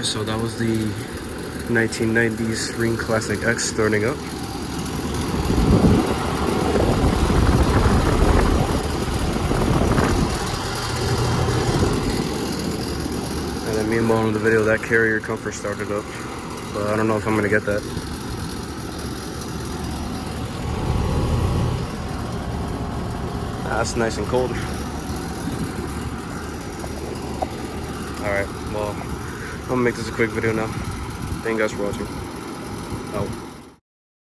Alright, so that was the 1990s Rheem Classic X starting up. And then meanwhile in the video, that carrier comfort started up. But I don't know if I'm gonna get that. That's nice and cold. Alright, well, I'm gonna make this a quick video now. Thank you guys for watching. Out.